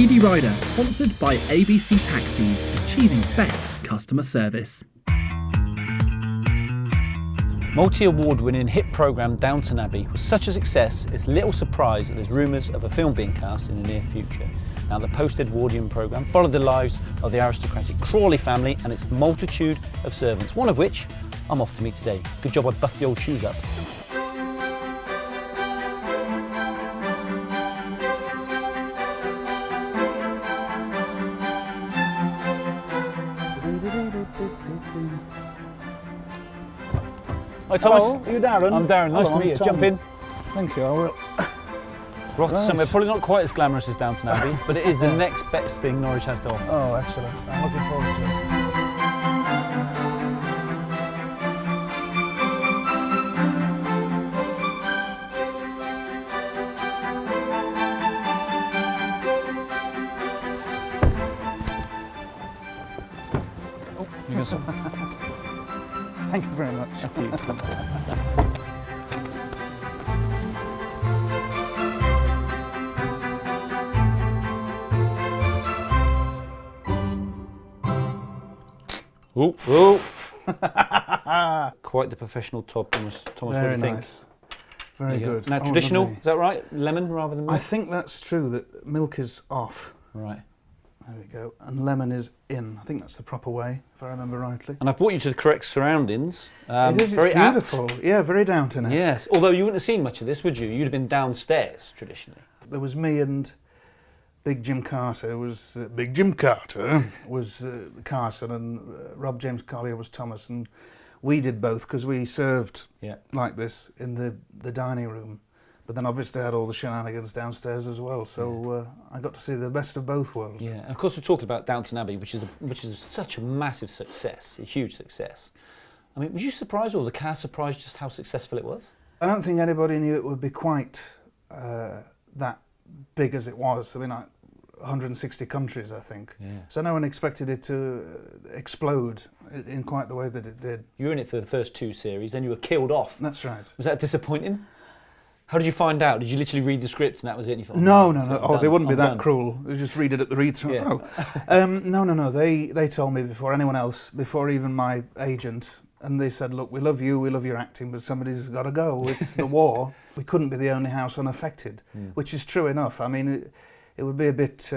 Eadie Rider, sponsored by ABC Taxis, achieving best customer service. Multi-award-winning hit programme Downton Abbey was such a success, it's little surprise that there's rumours of a film being cast in the near future. Now, the post-Edwardian programme followed the lives of the aristocratic Crawley family and its multitude of servants, one of which I'm off to meet today. Good job I buffed the old shoes up. Hi Thomas. Hello, are you Darren? I'm Darren, nice to meet you. Tom. Jump in. Thank you, I will. We're off to Right. somewhere probably not quite as glamorous as Downton Abbey, but it is the next best thing Norwich has to offer. Oh, excellent. I'm looking forward to it. You got some? Thank you very much. Oof. Oof. Quite the professional top, Thomas. Thomas, what do Very you think? nice. Very There you go. good. Now, Oh, traditional, lovely. is that right? Lemon rather than milk? I think that's true, that milk is off. Right. There we go. And lemon is in. I think that's the proper way, if I remember rightly. And I've brought you to the correct surroundings. It is, very it's apt. beautiful. Yeah, very Downton-esque. Yes, although you wouldn't have seen much of this, would you? You'd have been downstairs, traditionally. There was me and Big Jim Carter was Carson, and Rob James Collier was Thomas, and we did both because we served Yeah. like this in the dining room, but then obviously had all the shenanigans downstairs as well. So I got to see the best of both worlds. Yeah, and of course we're talking about Downton Abbey, which is such a massive success, a huge success. I mean, was you surprised, or the cast surprised just how successful it was? I don't think anybody knew it would be quite that big as it was. I mean, 160 countries, I think. Yeah. So no one expected it to explode in quite the way that it did. You were in it for the first two series, then you were killed off. That's right. Was that disappointing? How did you find out? Did you literally read the script and that was it? And you thought, No. so Oh, they wouldn't be I'm that done. cruel. They just read it at the read-through. Yeah. No. They told me before anyone else, before even my agent, and they said, look, we love you, we love your acting, but somebody's got to go. It's the war. We couldn't be the only house unaffected, which is true enough. I mean, it would be a bit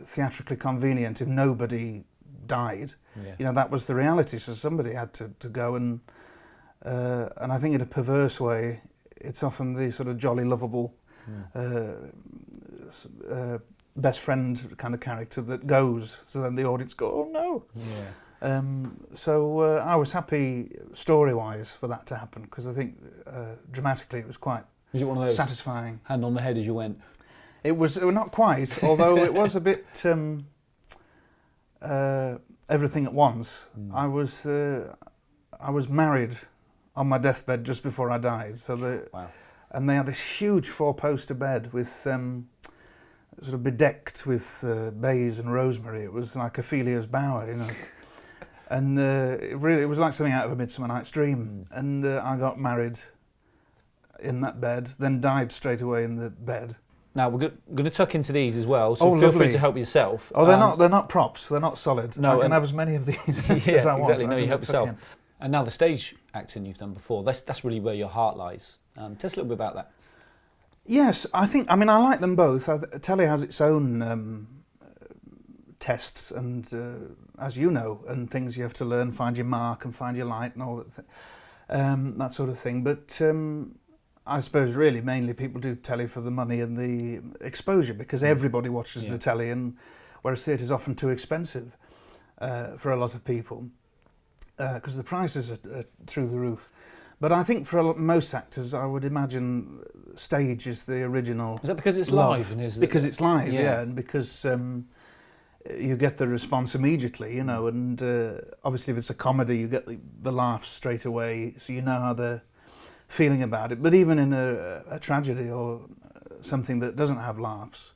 theatrically convenient if nobody died. Yeah. You know, that was the reality. So somebody had to go, and I think in a perverse way, it's often the sort of jolly, lovable best friend kind of character that goes. So then the audience go, oh no. Yeah. So I was happy story-wise for that to happen, because I think dramatically it was quite Was it one of those satisfying. hand on the head as you went? It was not quite, although it was a bit everything at once. I was married on my deathbed just before I died. So Wow. and they had this huge four-poster bed with sort of bedecked with bays and rosemary. It was like Ophelia's bower, you know. And it was like something out of A Midsummer Night's Dream. And I got married in that bed, then died straight away in the bed. Now we're going to tuck into these as well, so Oh, feel lovely. free to help yourself. Oh, they're not props. They're not solid. No, I can and- have as many of these Yeah, as I want. exactly. No, I you can help tuck yourself. in. And now the stage acting you've done before, that's really where your heart lies. Tell us a little bit about that. Yes, I like them both. Telly has its own tests and, as you know, and things you have to learn, find your mark and find your light and all that sort of thing. But I suppose really mainly people do telly for the money and the exposure, because everybody watches the telly, and whereas theatre is often too expensive for a lot of people because the prices are through the roof. But I think for most actors, I would imagine stage is the original. Is that because it's love. live? And is Because it's live, Yeah. yeah, and because you get the response immediately, you know, and obviously if it's a comedy, you get the laughs straight away, so you know how they're feeling about it. But even in a tragedy or something that doesn't have laughs,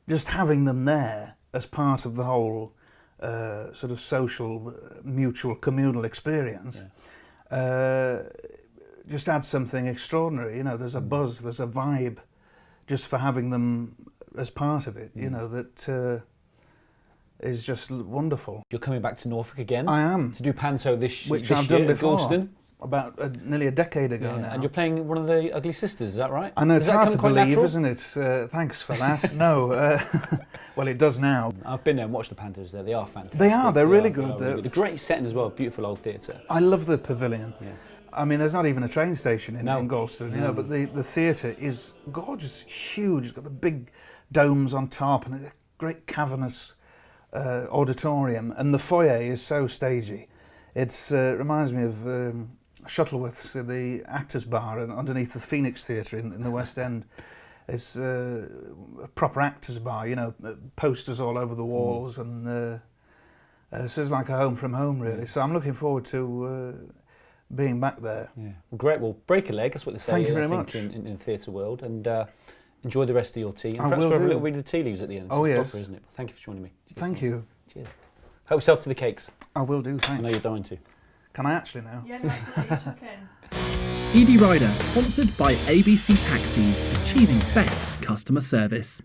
just having them there as part of the whole sort of social, mutual, communal experience just adds something extraordinary. You know, there's a buzz, there's a vibe just for having them as part of it, you know, that is just wonderful. You're coming back to Norfolk again? I am. To do Panto this Which this I've year done at before. Gorleston? About nearly a decade ago now. And you're playing one of the Ugly Sisters, is that right? I know, it's hard to believe, natural? isn't it? Thanks for that. No, well, it does now. I've been there and watched the Pantos there. They are fantastic. They are, they're really good. Really good. A great setting as well, beautiful old theatre. I love the pavilion. Yeah. I mean, there's not even a train station in No. Gorleston, you know, but the theatre is gorgeous, huge. It's got the big domes on top and the great cavernous auditorium, and the foyer is so stagey. It reminds me of Shuttleworth's, the Actors Bar underneath the Phoenix Theatre in the West End. It's a proper actors bar, you know, posters all over the walls, and so it's like a home from home, really. So I'm looking forward to being back there. Yeah. Well, great. Well, break a leg, that's what they say. Thank you very I think, much. in the theatre world, and enjoy the rest of your tea. And I perhaps will we'll have a do. little read of the tea leaves at the end. Oh, It's yes. proper, isn't it? Thank you for joining me. Cheers. Thank you. Cheers. Help yourself to the cakes. I will do, I know thanks. you're dying to. Can I actually now? Yeah, no, absolutely. Chuck in. Eadie Rider, sponsored by ABC Taxis, achieving best customer service.